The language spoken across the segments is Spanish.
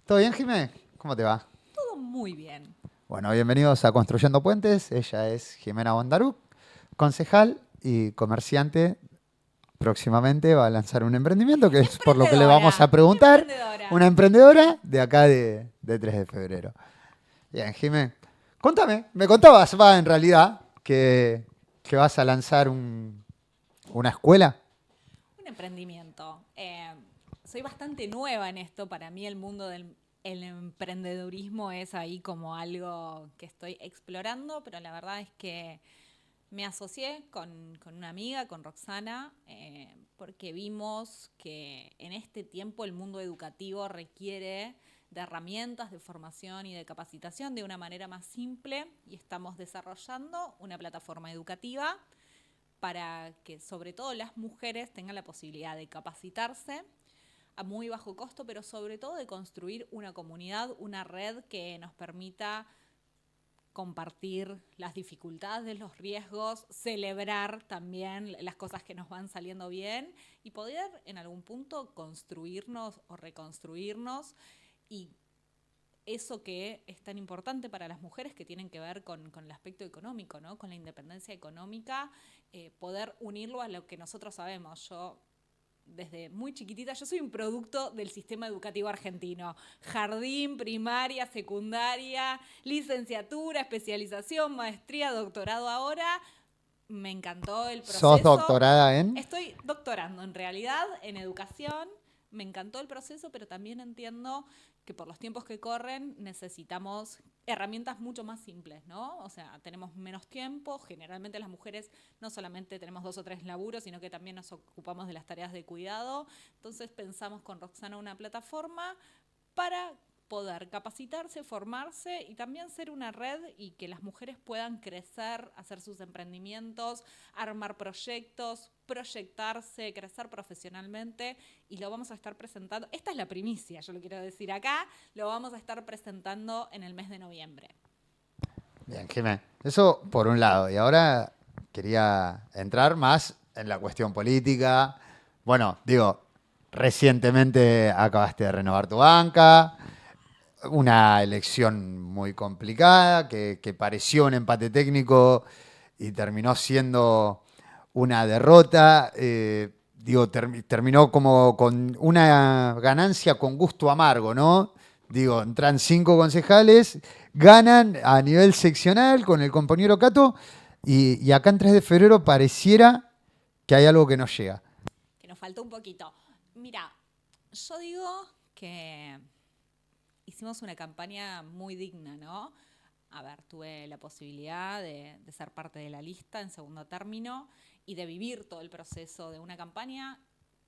¿Todo bien, Jimé? ¿Cómo te va? Todo muy bien. Bueno, bienvenidos a Construyendo Puentes. Ella es Jimena Bondaruc, concejal y comerciante. Próximamente va a lanzar un emprendimiento que es por lo que le vamos a Emprendedora, preguntar. emprendedora. Una emprendedora de acá de 3 de febrero. Bien, Jimé, contame. Me contabas, en realidad, que vas a lanzar una escuela. Un emprendimiento. Soy bastante nueva en esto. Para mí el mundo del el emprendedurismo es ahí como algo que estoy explorando, pero la verdad es que me asocié con una amiga, con Roxana, porque vimos que en este tiempo el mundo educativo requiere de herramientas de formación y de capacitación de una manera más simple y estamos desarrollando una plataforma educativa para que sobre todo las mujeres tengan la posibilidad de capacitarse a muy bajo costo, pero sobre todo de construir una comunidad, una red que nos permita compartir las dificultades, los riesgos, celebrar también las cosas que nos van saliendo bien y poder en algún punto construirnos o reconstruirnos y eso que es tan importante para las mujeres que tienen que ver con el aspecto económico, ¿no? Con la independencia económica, poder unirlo a lo que nosotros sabemos. Yo desde muy chiquitita, yo soy un producto del sistema educativo argentino. Jardín, primaria, secundaria, licenciatura, especialización, maestría, doctorado ahora. Me encantó el ¿Sos proceso. doctorada en? Estoy doctorando en realidad en educación. Me encantó el proceso, pero también entiendo que por los tiempos que corren necesitamos herramientas mucho más simples, ¿no? O sea, tenemos menos tiempo, generalmente las mujeres no solamente tenemos 2 o 3 laburos, sino que también nos ocupamos de las tareas de cuidado. Entonces pensamos con Roxana una plataforma para poder capacitarse, formarse y también ser una red y que las mujeres puedan crecer, hacer sus emprendimientos, armar proyectos, proyectarse, crecer profesionalmente y lo vamos a estar presentando. Esta es la primicia, yo lo quiero decir acá, lo vamos a estar presentando en el mes de noviembre. Bien, Jimé. Eso por un lado. Y ahora quería entrar más en la cuestión política. Bueno, digo, recientemente acabaste de renovar tu banca, una elección muy complicada que pareció un empate técnico y terminó siendo una derrota. Digo, terminó como con una ganancia con gusto amargo, ¿no? Digo, entran 5 concejales, ganan a nivel seccional con el compañero Cato y acá en 3 de febrero pareciera que hay algo que no llega. Que nos faltó un poquito. Mira, yo digo que hicimos una campaña muy digna, ¿no? A ver, tuve la posibilidad de ser parte de la lista en segundo término y de vivir todo el proceso de una campaña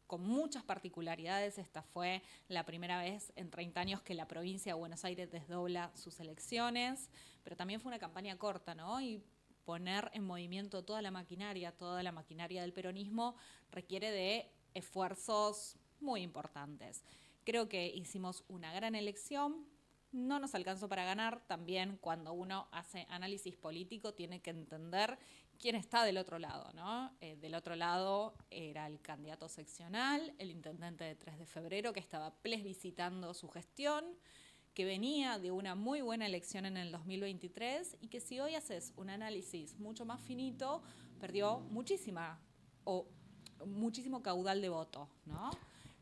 con muchas particularidades. Esta fue la primera vez en 30 años que la provincia de Buenos Aires desdobla sus elecciones, pero también fue una campaña corta, ¿no? Y poner en movimiento toda la maquinaria del peronismo requiere de esfuerzos muy importantes. Creo que hicimos una gran elección, no nos alcanzó para ganar. También cuando uno hace análisis político tiene que entender quién está del otro lado, ¿no? Del otro lado era el candidato seccional, el intendente de 3 de febrero, que estaba plebiscitando su gestión, que venía de una muy buena elección en el 2023 y que si hoy haces un análisis mucho más finito, perdió muchísimo caudal de voto, ¿no?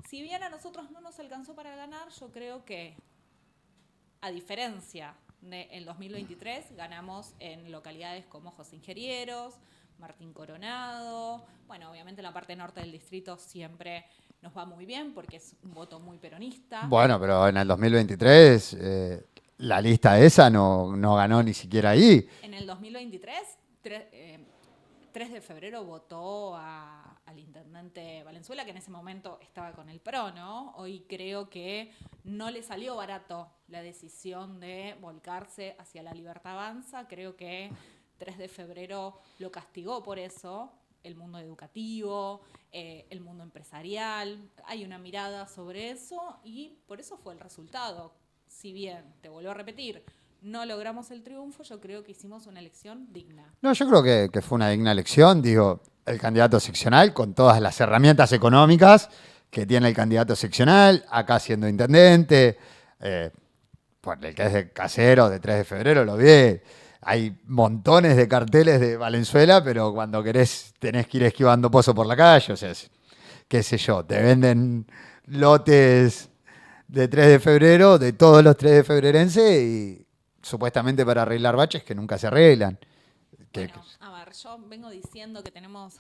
Si bien a nosotros no nos alcanzó para ganar, yo creo que a diferencia del 2023, ganamos en localidades como José Ingerieros, Martín Coronado. Bueno, obviamente en la parte norte del distrito siempre nos va muy bien porque es un voto muy peronista. Bueno, pero en el 2023 la lista esa no ganó ni siquiera ahí. En el 2023, 3 de febrero votó al intendente Valenzuela, que en ese momento estaba con el PRO, ¿no? Hoy creo que no le salió barato la decisión de volcarse hacia la Libertad Avanza. Creo que 3 de febrero lo castigó por eso, el mundo educativo, el mundo empresarial. Hay una mirada sobre eso y por eso fue el resultado. Si bien, te vuelvo a repetir, no logramos el triunfo, yo creo que hicimos una elección digna. No, yo creo que fue una digna elección. Digo, el candidato seccional con todas las herramientas económicas que tiene el candidato seccional, acá siendo intendente, Eh, por el que es de Casero, de 3 de febrero, lo vi. Hay montones de carteles de Valenzuela, pero cuando querés tenés que ir esquivando pozo por la calle. O sea, qué sé yo, te venden lotes de 3 de febrero, de todos los 3 de febrerense, y supuestamente para arreglar baches que nunca se arreglan. Bueno, a ver, yo vengo diciendo que tenemos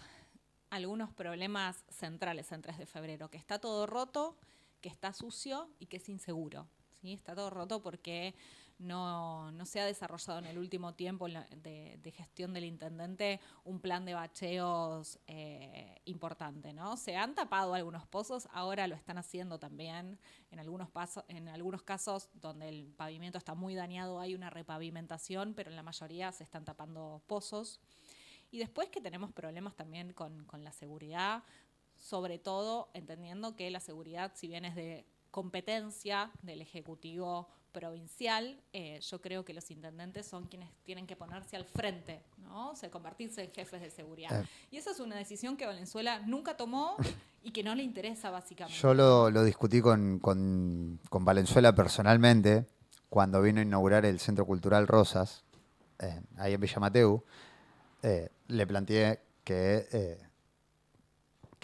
algunos problemas centrales en 3 de febrero, que está todo roto, que está sucio y que es inseguro. ¿Sí? Está todo roto porque no se ha desarrollado en el último tiempo de gestión del intendente un plan de bacheos importante, ¿no? Se han tapado algunos pozos, ahora lo están haciendo también. En algunos casos donde el pavimento está muy dañado hay una repavimentación, pero en la mayoría se están tapando pozos. Y después que tenemos problemas también con la seguridad, sobre todo entendiendo que la seguridad, si bien es de competencia del Ejecutivo provincial, yo creo que los intendentes son quienes tienen que ponerse al frente, ¿no? O sea, convertirse en jefes de seguridad. Y esa es una decisión que Valenzuela nunca tomó y que no le interesa básicamente. Yo lo discutí con Valenzuela personalmente cuando vino a inaugurar el Centro Cultural Rosas, ahí en Villa Mateu. Le planteé que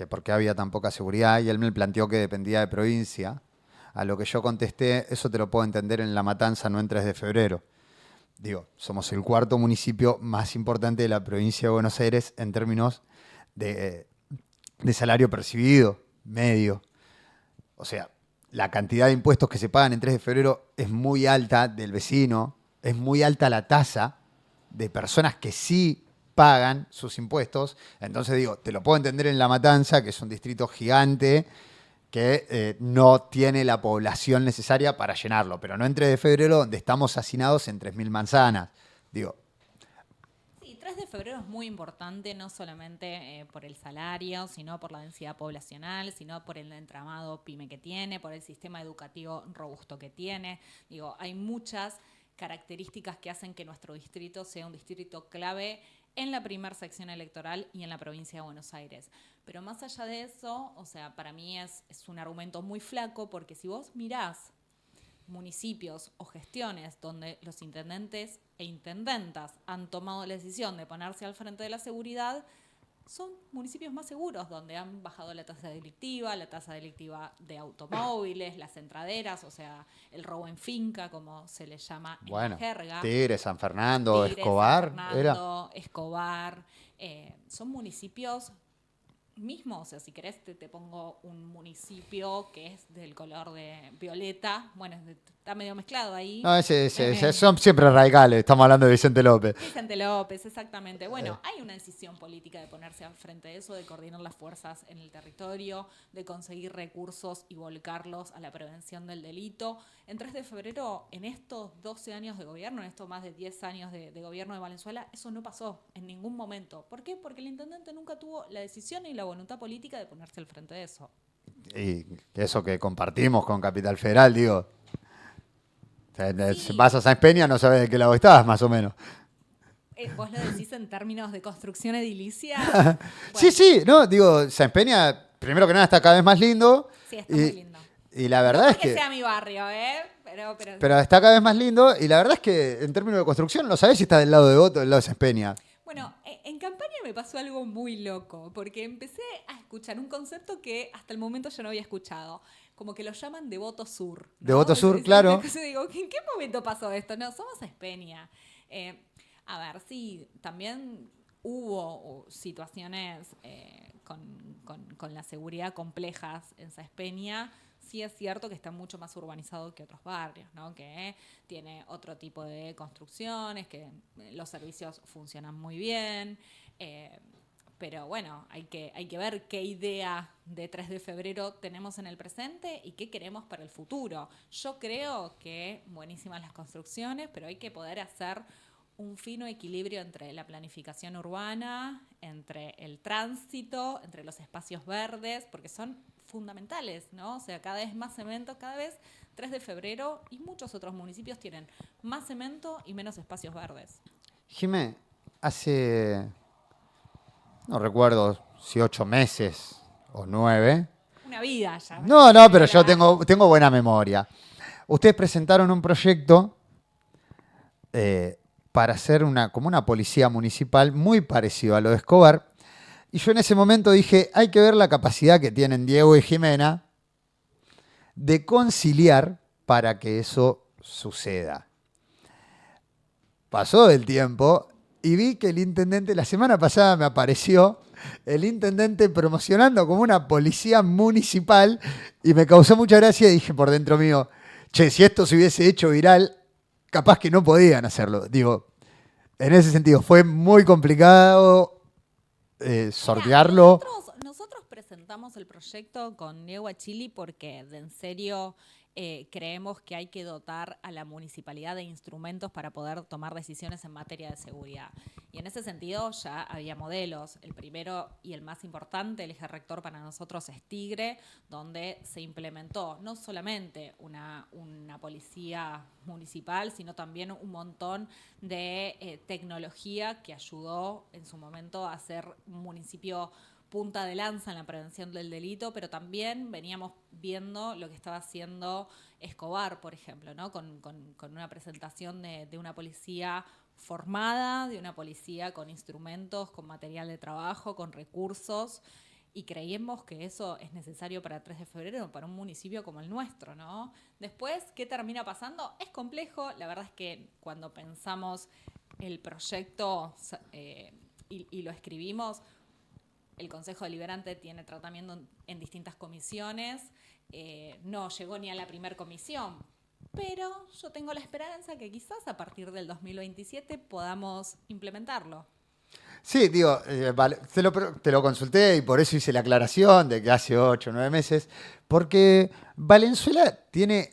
por qué había tan poca seguridad, y él me planteó que dependía de provincia. A lo que yo contesté, eso te lo puedo entender en La Matanza, no en 3 de febrero. Digo, somos el cuarto municipio más importante de la provincia de Buenos Aires en términos de salario percibido, medio. O sea, la cantidad de impuestos que se pagan en 3 de febrero es muy alta del vecino, es muy alta la tasa de personas que sí pagan sus impuestos. Entonces digo, te lo puedo entender en La Matanza, que es un distrito gigante que no tiene la población necesaria para llenarlo, pero no en 3 de febrero, donde estamos hacinados en 3.000 manzanas. Digo, Sí, 3 de febrero es muy importante, no solamente por el salario, sino por la densidad poblacional, sino por el entramado pyme que tiene, por el sistema educativo robusto que tiene. Digo, hay muchas características que hacen que nuestro distrito sea un distrito clave en la primera sección electoral y en la provincia de Buenos Aires. Pero más allá de eso, o sea, para mí es un argumento muy flaco, porque si vos mirás municipios o gestiones donde los intendentes e intendentas han tomado la decisión de ponerse al frente de la seguridad, son municipios más seguros, donde han bajado la tasa delictiva de automóviles, las entraderas, o sea, el robo en finca, como se le llama en la bueno, jerga. Tigre, San Fernando, Tigre, Escobar, San Fernando, Escobar, son municipios mismo, o sea, si querés te pongo un municipio que es del color de violeta, bueno, está medio mezclado ahí. No, son siempre radicales, estamos hablando de Vicente López. Vicente López, exactamente. Bueno, hay una decisión política de ponerse al frente de eso, de coordinar las fuerzas en el territorio, de conseguir recursos y volcarlos a la prevención del delito. En 3 de febrero, en estos 12 años de gobierno, en estos más de 10 años de gobierno de Valenzuela, eso no pasó en ningún momento. ¿Por qué? Porque el intendente nunca tuvo la decisión y la voluntad política de ponerse al frente de eso. Y eso que compartimos con Capital Federal, digo. Sí. Vas a Sáenz Peña, no sabes de qué lado estás, más o menos. ¿Vos lo decís en términos de construcción edilicia? Sí, sí, no, digo, Sáenz Peña, primero que nada, está cada vez más lindo. Sí, está muy lindo. Y la verdad no es porque que. sea mi barrio, Pero está cada vez más lindo, y la verdad es que en términos de construcción no sabés si está del lado de Voto o del lado de Sáenz Peña. Bueno, en campaña me pasó algo muy loco, porque empecé a escuchar un concepto que hasta el momento yo no había escuchado, como que lo llaman Devoto Sur, ¿no? Devoto Sur, claro. Yo digo, ¿en qué momento pasó esto? No, somos Espeña. A ver, sí, también hubo situaciones con la seguridad complejas en Saespeña. Sí es cierto que está mucho más urbanizado que otros barrios, ¿no? Que tiene otro tipo de construcciones, que los servicios funcionan muy bien. Pero bueno, hay que ver qué idea de 3 de febrero tenemos en el presente y qué queremos para el futuro. Yo creo que buenísimas las construcciones, pero hay que poder hacer un fino equilibrio entre la planificación urbana, entre el tránsito, entre los espacios verdes, porque son fundamentales, ¿no? O sea, cada vez más cemento, cada vez 3 de febrero y muchos otros municipios tienen más cemento y menos espacios verdes. Jimé, hace, no recuerdo si 8 meses o 9. Una vida ya. No, pero yo tengo buena memoria. ustedes presentaron un proyecto para hacer como una policía municipal muy parecido a lo de Escobar. Y yo en ese momento dije, hay que ver la capacidad que tienen Diego y Jimena de conciliar para que eso suceda. Pasó el tiempo y vi que el intendente, la semana pasada me apareció el intendente promocionando como una policía municipal y me causó mucha gracia y dije por dentro mío, che, si esto se hubiese hecho viral, capaz que no podían hacerlo. Digo, en ese sentido, fue muy complicado Mira, sortearlo. nosotros presentamos el proyecto con Diego Achili porque en serio creemos que hay que dotar a la municipalidad de instrumentos para poder tomar decisiones en materia de seguridad. Y en ese sentido ya había modelos. El primero y el más importante, el eje rector para nosotros es Tigre, donde se implementó no solamente una policía municipal, sino también un montón de tecnología que ayudó en su momento a ser un municipio punta de lanza en la prevención del delito, pero también veníamos viendo lo que estaba haciendo Escobar, por ejemplo, ¿no? Con una presentación de una policía formada, de una policía con instrumentos, con material de trabajo, con recursos, y creíamos que eso es necesario para 3 de febrero, para un municipio como el nuestro, ¿no? Después, ¿qué termina pasando? Es complejo, la verdad es que cuando pensamos el proyecto y lo escribimos, el Consejo Deliberante tiene tratamiento en distintas comisiones, no llegó ni a la primera comisión, pero yo tengo la esperanza que quizás a partir del 2027 podamos implementarlo. Sí, digo, vale, te lo consulté y por eso hice la aclaración de que hace 8 o 9 meses, porque Valenzuela tiene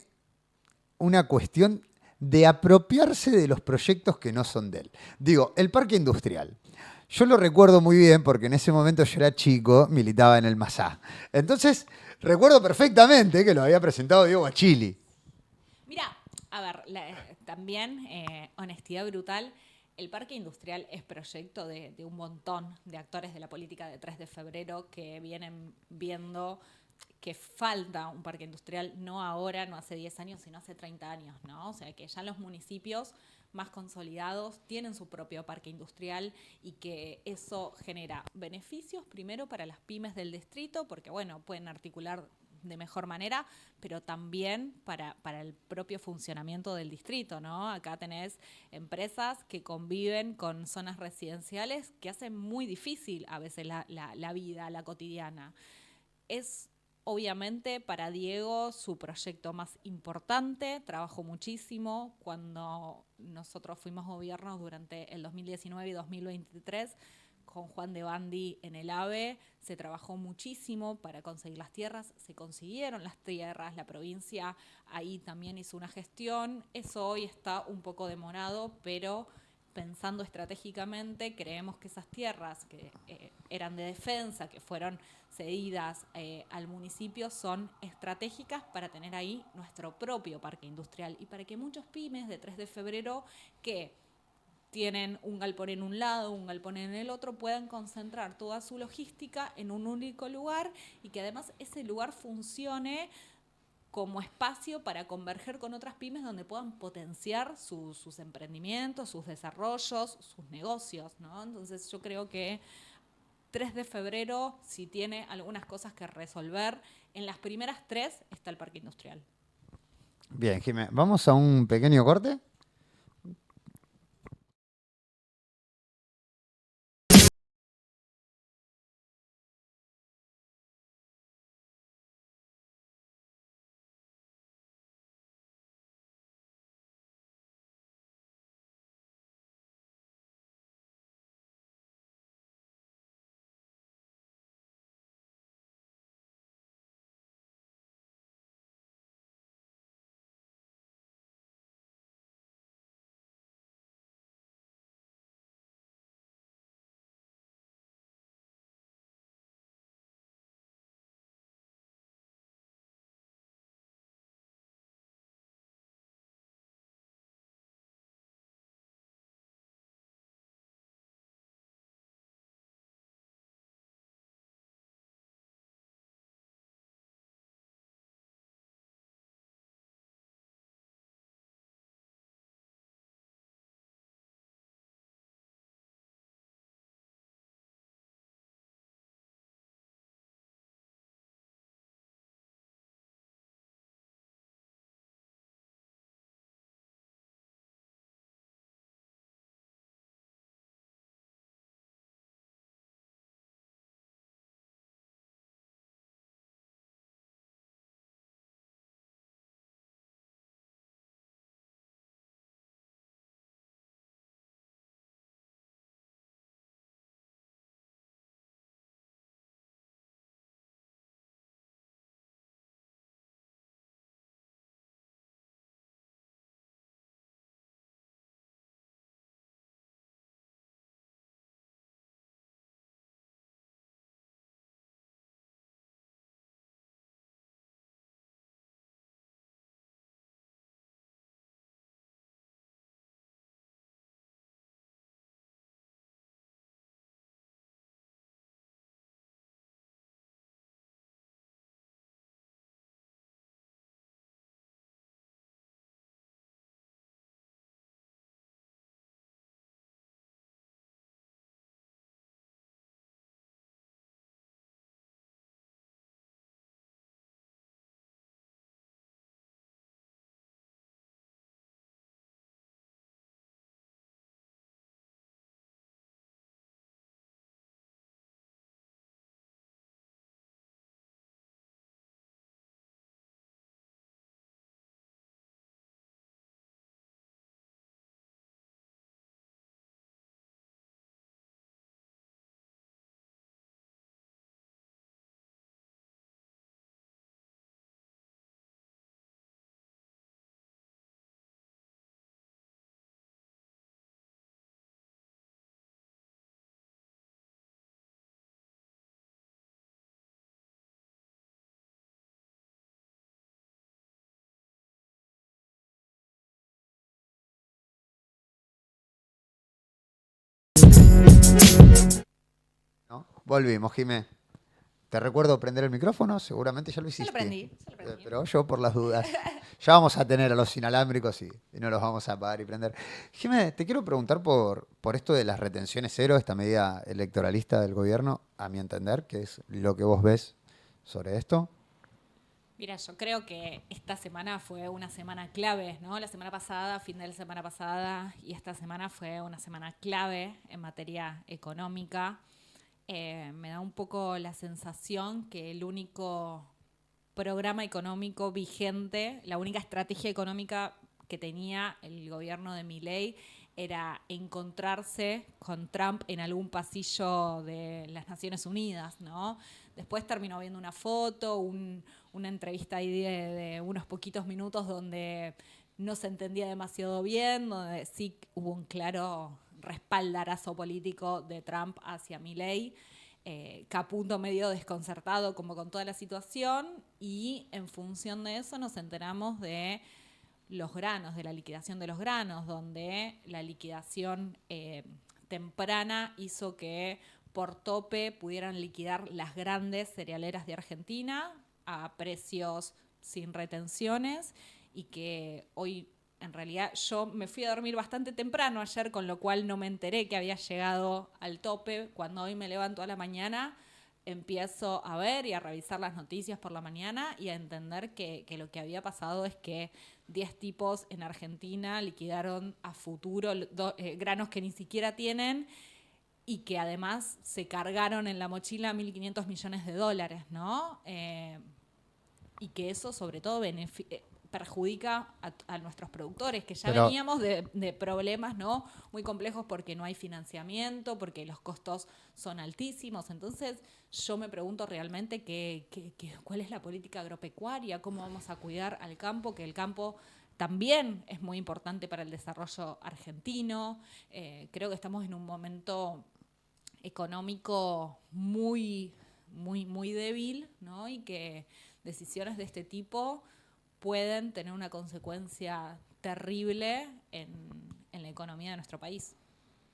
una cuestión de apropiarse de los proyectos que no son de él. Digo, el parque industrial. Yo lo recuerdo muy bien porque en ese momento yo era chico, militaba en el Masá. Entonces, recuerdo perfectamente que lo había presentado Diego Achili. Mira, a ver, también, honestidad brutal, el parque industrial es proyecto de un montón de actores de la política de 3 de febrero que vienen viendo que falta un parque industrial, no ahora, no hace 10 años, sino hace 30 años, ¿no? O sea, que ya los municipios más consolidados tienen su propio parque industrial y que eso genera beneficios primero para las pymes del distrito, porque, bueno, pueden articular de mejor manera, pero también para el propio funcionamiento del distrito, ¿no? Acá tenés empresas que conviven con zonas residenciales que hacen muy difícil a veces la vida, la cotidiana. Es obviamente para Diego su proyecto más importante, trabajó muchísimo cuando nosotros fuimos gobiernos durante el 2019 y 2023 con Juan de Bandi en el AVE, se trabajó muchísimo para conseguir las tierras, se consiguieron las tierras, la provincia ahí también hizo una gestión, eso hoy está un poco demorado, pero pensando estratégicamente, creemos que esas tierras que eran de defensa, que fueron cedidas al municipio, son estratégicas para tener ahí nuestro propio parque industrial y para que muchos pymes de 3 de febrero que tienen un galpón en un lado, un galpón en el otro, puedan concentrar toda su logística en un único lugar y que además ese lugar funcione como espacio para converger con otras pymes donde puedan potenciar sus emprendimientos, sus desarrollos, sus negocios, ¿no? Entonces yo creo que 3 de febrero, si tiene algunas cosas que resolver, en las primeras 3 está el parque industrial. Bien, Jimé, vamos a un pequeño corte. Volvimos, Jimé. Te recuerdo prender el micrófono, seguramente ya lo hiciste. Ya lo prendí. Pero yo por las dudas. Ya vamos a tener a los inalámbricos y no los vamos a apagar y prender. Jimé, te quiero preguntar por esto de las retenciones cero, esta medida electoralista del gobierno, a mi entender, ¿qué es lo que vos ves sobre esto? Mira, yo creo que esta semana fue una semana clave, ¿no? La semana pasada, fin de la semana pasada, y esta semana fue una semana clave en materia económica. Me da un poco la sensación que el único programa económico vigente, la única estrategia económica que tenía el gobierno de Milei era encontrarse con Trump en algún pasillo de las Naciones Unidas, ¿no? Después terminó viendo una foto, una entrevista ahí de unos poquitos minutos donde no se entendía demasiado bien, donde sí hubo un claro respaldarazo político de Trump hacia Milei. Caputo medio desconcertado como con toda la situación, y en función de eso nos enteramos de los granos, de la liquidación de los granos, donde la liquidación temprana hizo que por tope pudieran liquidar las grandes cerealeras de Argentina a precios sin retenciones, y que hoy en realidad yo me fui a dormir bastante temprano ayer, con lo cual no me enteré que había llegado al tope. Cuando hoy me levanto a la mañana, empiezo a ver y a revisar las noticias por la mañana y a entender que lo que había pasado es que 10 tipos en Argentina liquidaron a futuro granos que ni siquiera tienen, y que además se cargaron en la mochila $1.500 millones, ¿no? Y que eso sobre todo perjudica a nuestros productores, que ya veníamos de problemas, ¿no?, muy complejos porque no hay financiamiento, porque los costos son altísimos. Entonces yo me pregunto realmente cuál es la política agropecuaria, cómo vamos a cuidar al campo, que el campo también es muy importante para el desarrollo argentino. Creo que estamos en un momento económico muy, muy, muy débil, ¿no? Y que decisiones de este tipo pueden tener una consecuencia terrible en la economía de nuestro país.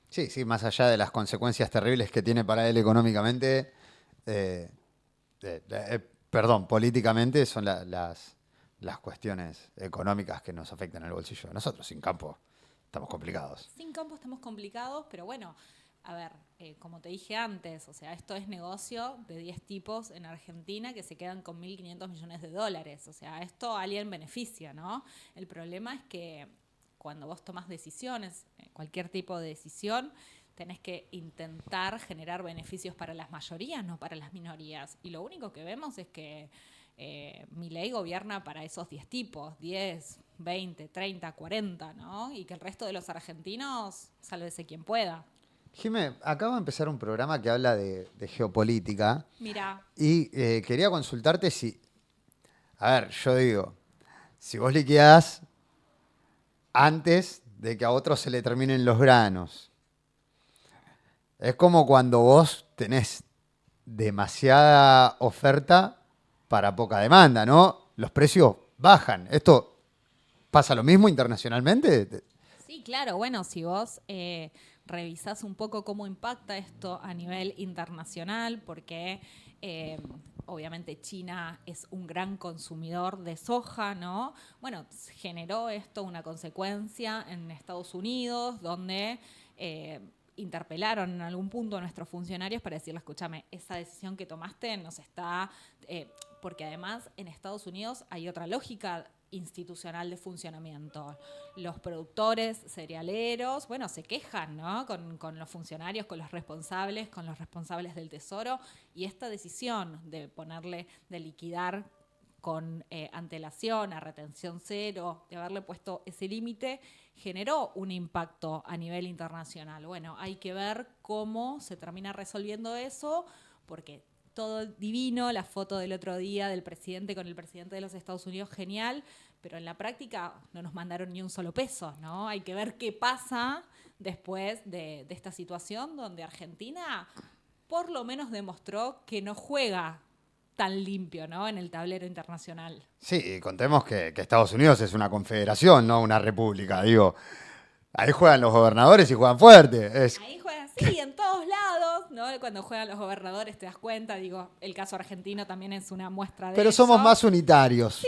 Sí, sí, más allá de las consecuencias terribles que tiene para él económicamente, políticamente son las cuestiones económicas que nos afectan al bolsillo. Nosotros, sin campo, estamos complicados. Sin campo estamos complicados, pero bueno, a ver, como te dije antes, o sea, esto es negocio de 10 tipos en Argentina que se quedan con $1.500 millones. O sea, esto a alguien beneficia, ¿no? El problema es que cuando vos tomás decisiones, cualquier tipo de decisión, tenés que intentar generar beneficios para las mayorías, no para las minorías. Y lo único que vemos es que Milei gobierna para esos 10 tipos, 10, 20, 30, 40, ¿no? Y que el resto de los argentinos, sálvese quien pueda. Jimé, acabo de empezar un programa que habla de geopolítica. Mira. Y quería consultarte si, a ver, yo digo, si vos liquidás antes de que a otros se le terminen los granos, es como cuando vos tenés demasiada oferta para poca demanda, ¿no? Los precios bajan. ¿Esto pasa lo mismo internacionalmente? Sí, claro. Bueno, si vos revisás un poco cómo impacta esto a nivel internacional, porque obviamente China es un gran consumidor de soja, ¿no? Bueno, generó esto una consecuencia en Estados Unidos, donde interpelaron en algún punto a nuestros funcionarios para decirle, escúchame, esa decisión que tomaste nos está... porque además en Estados Unidos hay otra lógica institucional de funcionamiento. Los productores cerealeros, bueno, se quejan, ¿no?, con los funcionarios, con los responsables del Tesoro, y esta decisión de liquidar con antelación, a retención cero, de haberle puesto ese límite, generó un impacto a nivel internacional. Bueno, hay que ver cómo se termina resolviendo eso, porque todo divino, la foto del otro día del presidente con el presidente de los Estados Unidos, genial, pero en la práctica no nos mandaron ni un solo peso, ¿no? Hay que ver qué pasa después de esta situación donde Argentina por lo menos demostró que no juega tan limpio, ¿no?, en el tablero internacional. Sí, contemos que Estados Unidos es una confederación, no una república, digo. Ahí juegan los gobernadores y juegan fuerte. Ahí juegan, sí, en todos lados, ¿no? Cuando juegan los gobernadores te das cuenta, digo, el caso argentino también es una muestra de Pero eso. somos más unitarios. Sí,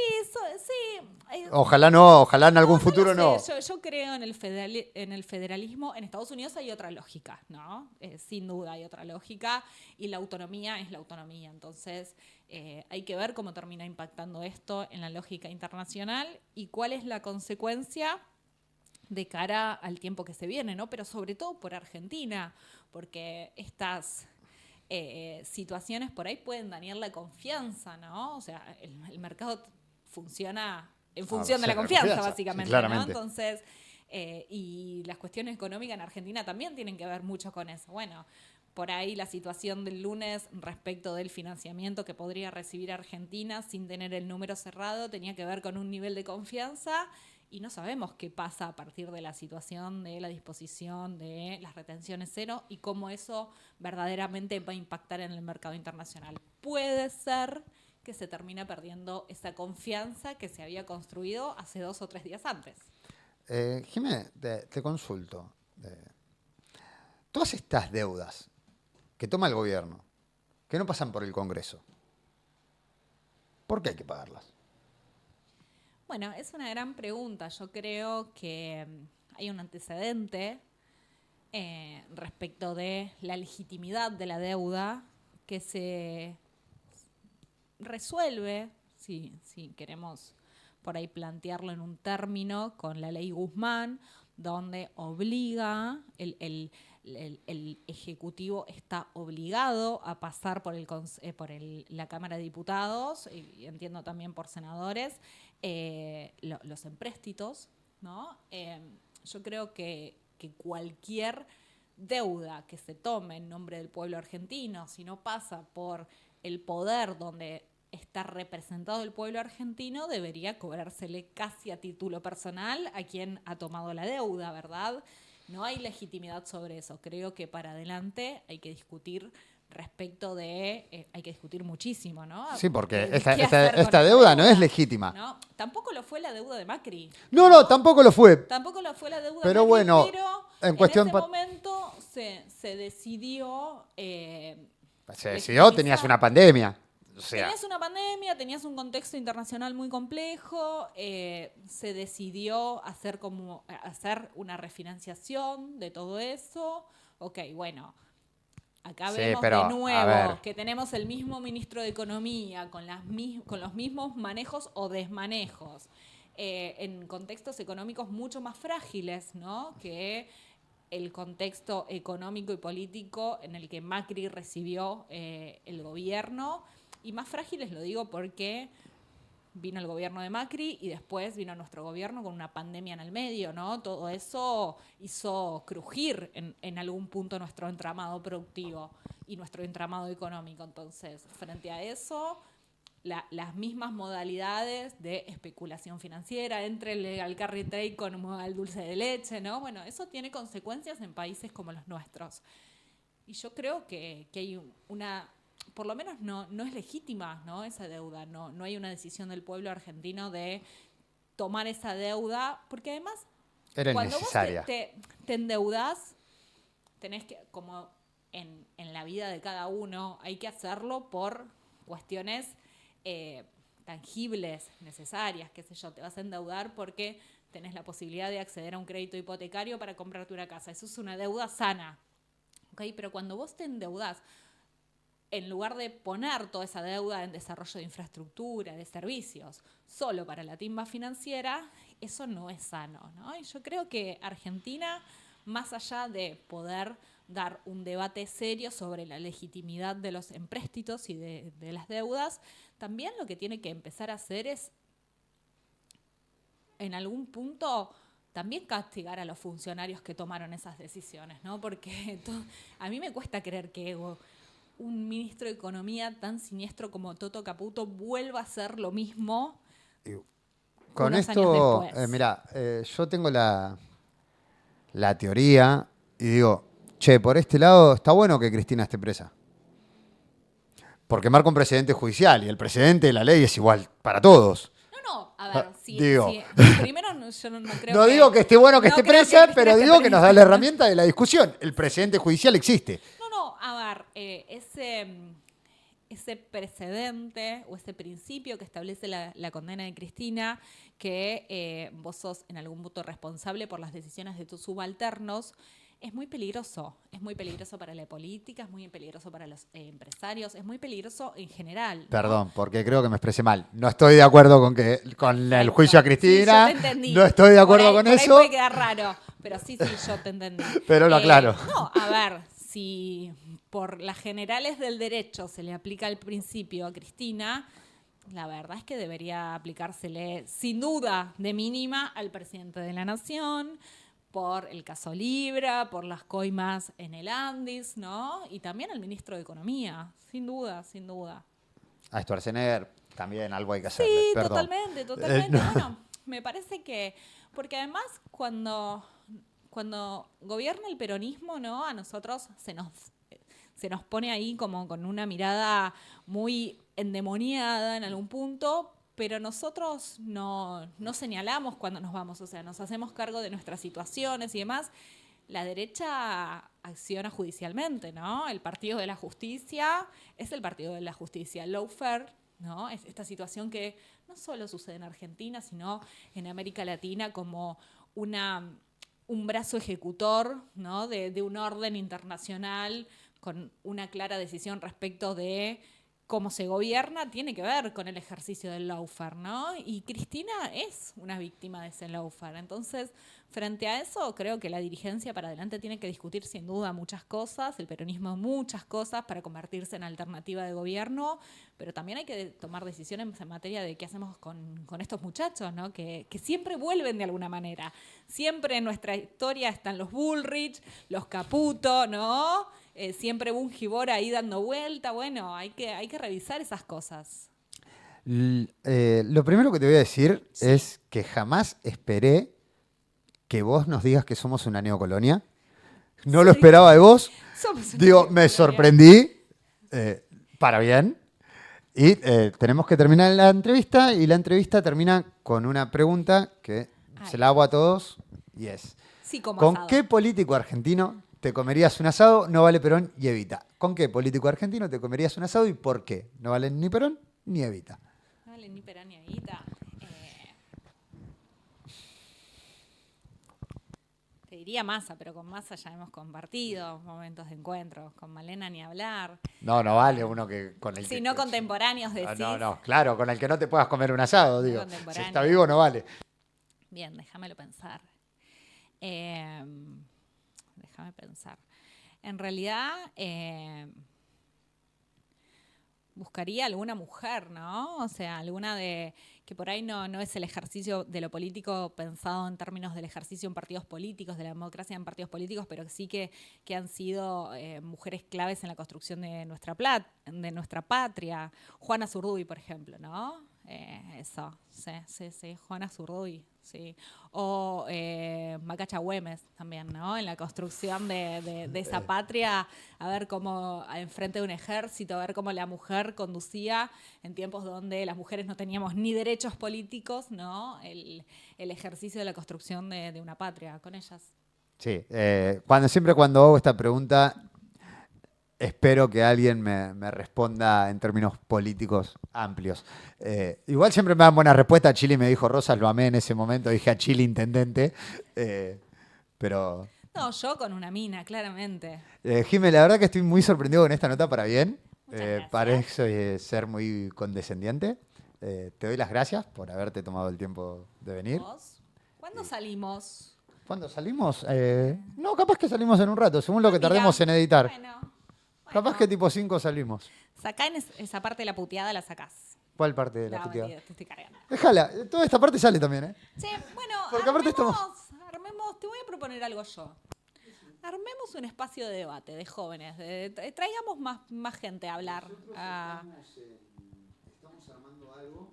sí. Ojalá no, ojalá en algún futuro lo no. sé. Yo creo en el federalismo. En Estados Unidos hay otra lógica, ¿no? Sin duda hay otra lógica y la autonomía es la autonomía. Entonces hay que ver cómo termina impactando esto en la lógica internacional y cuál es la consecuencia de cara al tiempo que se viene, ¿no? Pero sobre todo por Argentina, porque estas situaciones por ahí pueden dañar la confianza, ¿no? O sea, el mercado funciona en función de la confianza, básicamente, sí, claramente. ¿no? Entonces, y las cuestiones económicas en Argentina también tienen que ver mucho con eso. Bueno, por ahí la situación del lunes respecto del financiamiento que podría recibir Argentina sin tener el número cerrado tenía que ver con un nivel de confianza y no sabemos qué pasa a partir de la situación de la disposición de las retenciones cero y cómo eso verdaderamente va a impactar en el mercado internacional. Puede ser que se termina perdiendo esa confianza que se había construido hace 2 o 3 días antes. Jimé, te consulto. Todas estas deudas que toma el gobierno, que no pasan por el Congreso, ¿por qué hay que pagarlas? Bueno, es una gran pregunta. Yo creo que hay un antecedente respecto de la legitimidad de la deuda que se resuelve, si queremos por ahí plantearlo en un término, con la ley Guzmán, donde obliga, el Ejecutivo está obligado a pasar por la Cámara de Diputados, y entiendo también por senadores, los empréstitos, ¿no? Yo creo que cualquier deuda que se tome en nombre del pueblo argentino, si no pasa por el poder donde está representado el pueblo argentino, debería cobrársele casi a título personal a quien ha tomado la deuda, ¿verdad? No hay legitimidad sobre eso. Creo que para adelante hay que discutir respecto de... hay que discutir muchísimo, ¿no? Sí, porque ¿Qué esta hacer con deuda no es legítima. ¿no? Tampoco lo fue la deuda de Macri. No, tampoco lo fue. Tampoco lo fue la deuda Pero de Macri, bueno, pero en cuestión ese momento se decidió... se decidió, tenías una pandemia. O sea, tenías una pandemia, tenías un contexto internacional muy complejo, se decidió hacer una refinanciación de todo eso. Ok, bueno, acá sí, vemos pero, de a nuevo ver, que tenemos el mismo ministro de Economía con los mismos manejos o desmanejos en contextos económicos mucho más frágiles, ¿no? Que el contexto económico y político en el que Macri recibió el gobierno. Y más frágiles lo digo porque vino el gobierno de Macri y después vino nuestro gobierno con una pandemia en el medio, ¿no? Todo eso hizo crujir en algún punto nuestro entramado productivo y nuestro entramado económico. Entonces, frente a eso, las mismas modalidades de especulación financiera, entre el legal carry trade con el dulce de leche, ¿no? Bueno, eso tiene consecuencias en países como los nuestros. Y yo creo que hay una... Por lo menos no es legítima, ¿no? Esa deuda. No hay una decisión del pueblo argentino de tomar esa deuda, porque además era cuando innecesaria. vos te endeudás, tenés que, como en la vida de cada uno, hay que hacerlo por cuestiones tangibles, necesarias, qué sé yo, te vas a endeudar porque tenés la posibilidad de acceder a un crédito hipotecario para comprarte una casa. Eso es una deuda sana, ¿ok? Pero cuando vos te endeudás, en lugar de poner toda esa deuda en desarrollo de infraestructura, de servicios, solo para la timba financiera, eso no es sano, ¿no? Y yo creo que Argentina, más allá de poder dar un debate serio sobre la legitimidad de los empréstitos y de las deudas, también lo que tiene que empezar a hacer es, en algún punto, también castigar a los funcionarios que tomaron esas decisiones, ¿no? Porque a mí me cuesta creer que un ministro de Economía tan siniestro como Toto Caputo vuelva a hacer lo mismo con unos esto, años después. mira, yo tengo la teoría y digo, che, por este lado está bueno que Cristina esté presa. Porque marca un precedente judicial y el precedente de la ley es igual para todos. No, a ver, Digo. primero yo no creo No digo que esté bueno que no esté creo presa, Cristina pero esté digo que nos da presa. la herramienta de la discusión. El precedente judicial existe. No, No, a ver, ese precedente o ese principio que establece la condena de Cristina, que vos sos en algún punto responsable por las decisiones de tus subalternos, es muy peligroso. Es muy peligroso para la política, es muy peligroso para los empresarios, es muy peligroso en general, ¿no? Perdón, porque creo que me expresé mal. No estoy de acuerdo con el Perfecto. juicio a Sí, Cristina. yo te entendí. No estoy de acuerdo con por ahí eso. puede quedar raro, pero sí, yo te entendí. Pero lo aclaro. No, a ver, si por las generales del derecho se le aplica el principio a Cristina, la verdad es que debería aplicársele sin duda de mínima al presidente de la Nación, por el caso Libra, por las coimas en el Andis, ¿no? Y también al ministro de Economía, sin duda, sin duda. A Schwarzenegger también algo hay que hacerle. Sí, Perdón. totalmente. No. Bueno, me parece que, porque además cuando gobierna el peronismo, ¿no? A nosotros se nos pone ahí como con una mirada muy endemoniada en algún punto, pero nosotros no señalamos cuando nos vamos, o sea, nos hacemos cargo de nuestras situaciones y demás. La derecha acciona judicialmente, ¿no? El Partido de la Justicia es el Partido de la Justicia. Lawfare, ¿no? Es esta situación que no solo sucede en Argentina, sino en América Latina como un brazo ejecutor, ¿no? de un orden internacional con una clara decisión respecto de cómo se gobierna, tiene que ver con el ejercicio del lawfare, ¿no? Y Cristina es una víctima de ese lawfare. Entonces, frente a eso, creo que la dirigencia para adelante tiene que discutir sin duda muchas cosas, el peronismo muchas cosas para convertirse en alternativa de gobierno, pero también hay que tomar decisiones en materia de qué hacemos con estos muchachos, ¿no? Que siempre vuelven de alguna manera. Siempre en nuestra historia están los Bullrich, los Caputo, ¿no? Siempre Bungibor ahí dando vuelta. Bueno, hay que revisar esas cosas. Lo primero que te voy a decir es que jamás esperé que vos nos digas que somos una neocolonia. No lo esperaba de vos. Digo, me sorprendí para bien. Y tenemos que terminar la entrevista y la entrevista termina con una pregunta que se la hago a todos y es, sí, como ¿con asado. qué político argentino te comerías un asado? No vale Perón y Evita. ¿Con qué político argentino te comerías un asado y por qué? No valen ni Perón ni Evita. No vale ni Perón ni Evita. Te diría Massa, pero con Massa ya hemos compartido momentos de encuentro. Con Malena ni hablar. No vale uno que con el Si que... no contemporáneos decís. No, claro, con el que no te puedas comer un asado, No digo. Si contemporáneo. está vivo no vale. Bien, déjame pensar. En realidad, buscaría alguna mujer, ¿no? O sea, alguna de que por ahí no es el ejercicio de lo político pensado en términos del ejercicio en partidos políticos, de la democracia en partidos políticos, pero sí que han sido mujeres claves en la construcción de nuestra patria. Juana Zurduy, por ejemplo, ¿no? Eso, sí, Juana Zurduy, sí. O Macacha Güemes también, ¿no? En la construcción de esa patria, a ver cómo, enfrente de un ejército, a ver cómo la mujer conducía en tiempos donde las mujeres no teníamos ni derechos políticos, ¿no? El ejercicio de la construcción de una patria con ellas. Sí, siempre cuando hago esta pregunta, espero que alguien me responda en términos políticos amplios. Igual siempre me dan buena respuesta. Chile me dijo Rosas, lo amé en ese momento. Dije a Chile intendente. Pero... No, yo con una mina, claramente. Jimé, la verdad que estoy muy sorprendido con esta nota para bien. Muchas gracias. Parece ser muy condescendiente. Te doy las gracias por haberte tomado el tiempo de venir. ¿Vos? ¿Cuándo salimos? ¿Cuándo salimos? No, capaz que salimos en un rato, según lo que tardemos en editar. Bueno. Capaz que tipo 5 salimos. Sacá en esa parte de la puteada, la sacás. ¿Cuál parte de la No, puteada? mentira, te estoy cargando. Déjala, toda esta parte sale también, ¿eh? Che, bueno, Porque aparte armemos, te voy a proponer algo yo. Armemos un espacio de debate de jóvenes, traigamos más gente a hablar. Estamos armando algo,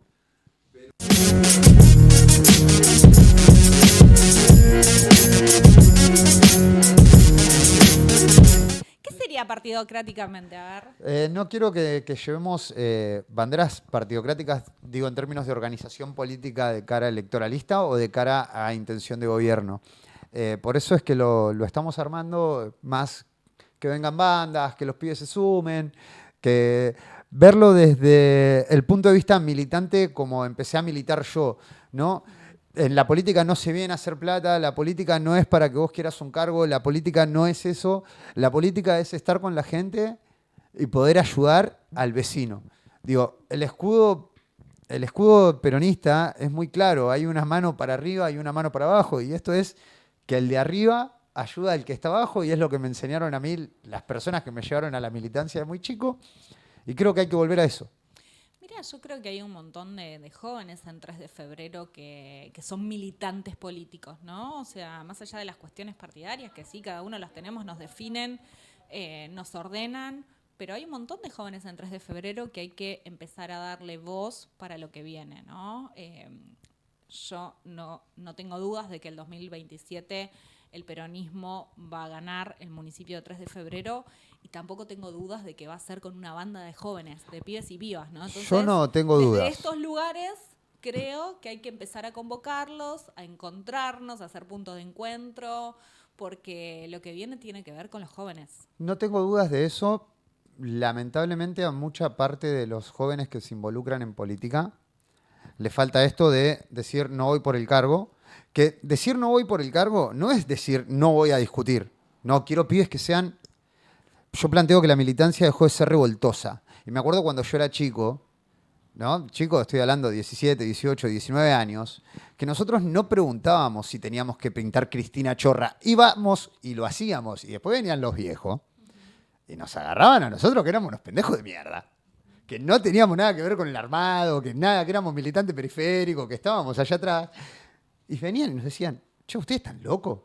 ¿Qué sería partidocráticamente? A ver. No quiero que llevemos banderas partidocráticas, digo, en términos de organización política de cara electoralista o de cara a intención de gobierno. Por eso es que lo estamos armando más que vengan bandas, que los pibes se sumen, que verlo desde el punto de vista militante como empecé a militar yo, ¿no? En la política no se viene a hacer plata, la política no es para que vos quieras un cargo, la política no es eso, la política es estar con la gente y poder ayudar al vecino. Digo, el escudo peronista es muy claro, hay una mano para arriba y una mano para abajo, y esto es que el de arriba ayuda al que está abajo, y es lo que me enseñaron a mí las personas que me llevaron a la militancia de muy chico, y creo que hay que volver a eso. Mira, yo creo que hay un montón de jóvenes en 3 de febrero que son militantes políticos, ¿no? O sea, más allá de las cuestiones partidarias, que sí, cada uno las tenemos, nos definen, nos ordenan, pero hay un montón de jóvenes en 3 de febrero que hay que empezar a darle voz para lo que viene, ¿no? Yo no tengo dudas de que el 2027 el peronismo va a ganar el municipio de 3 de febrero y tampoco tengo dudas de que va a ser con una banda de jóvenes, de pibes y pibas, ¿no? Entonces, yo no tengo dudas. Desde estos lugares creo que hay que empezar a convocarlos, a encontrarnos, a hacer puntos de encuentro, porque lo que viene tiene que ver con los jóvenes. No tengo dudas de eso. Lamentablemente a mucha parte de los jóvenes que se involucran en política le falta esto de decir no voy por el cargo. Que decir no voy por el cargo no es decir no voy a discutir. No, quiero pibes que sean... Yo planteo que la militancia dejó de ser revoltosa. Y me acuerdo cuando yo era chico, ¿no? Chico, estoy hablando de 17, 18, 19 años, que nosotros no preguntábamos si teníamos que pintar Cristina Chorra. Íbamos y lo hacíamos. Y después venían los viejos y nos agarraban a nosotros que éramos unos pendejos de mierda. Que no teníamos nada que ver con el armado, que éramos militantes periféricos, que estábamos allá atrás. Y venían y nos decían, che, ¿ustedes están locos?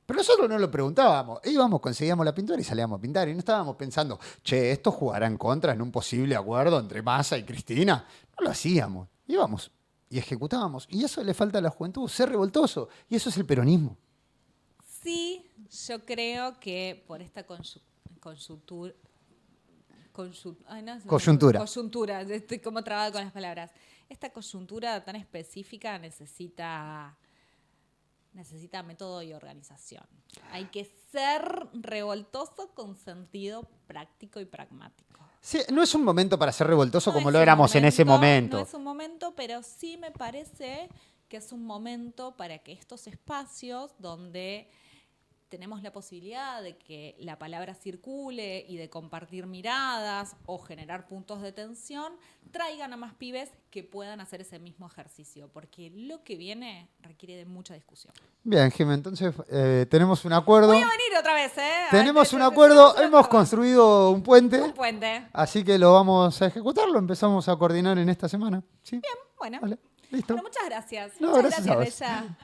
Pero nosotros no lo preguntábamos. Íbamos, conseguíamos la pintura y salíamos a pintar. Y no estábamos pensando, che, ¿esto jugará en contra en un posible acuerdo entre Massa y Cristina? No lo hacíamos. Íbamos y ejecutábamos. Y eso le falta a la juventud, ser revoltoso. Y eso es el peronismo. Sí, yo creo que por esta coyuntura, estoy como trabada con las palabras. Esta coyuntura tan específica necesita método y organización. Hay que ser revoltoso con sentido práctico y pragmático. Sí, no es un momento para ser revoltoso como lo éramos en ese momento. No es un momento, pero sí me parece que es un momento para que estos espacios donde tenemos la posibilidad de que la palabra circule y de compartir miradas o generar puntos de tensión, traigan a más pibes que puedan hacer ese mismo ejercicio, porque lo que viene requiere de mucha discusión. Bien, Jimé, entonces tenemos un acuerdo. Voy a venir otra vez, ¿eh? Tenemos un acuerdo, hemos construido un puente. Un puente. Así que lo vamos a ejecutar, lo empezamos a coordinar en esta semana. ¿Sí? Bien, bueno. Vale, listo. Bueno, muchas gracias. No, muchas gracias a vos. Bella.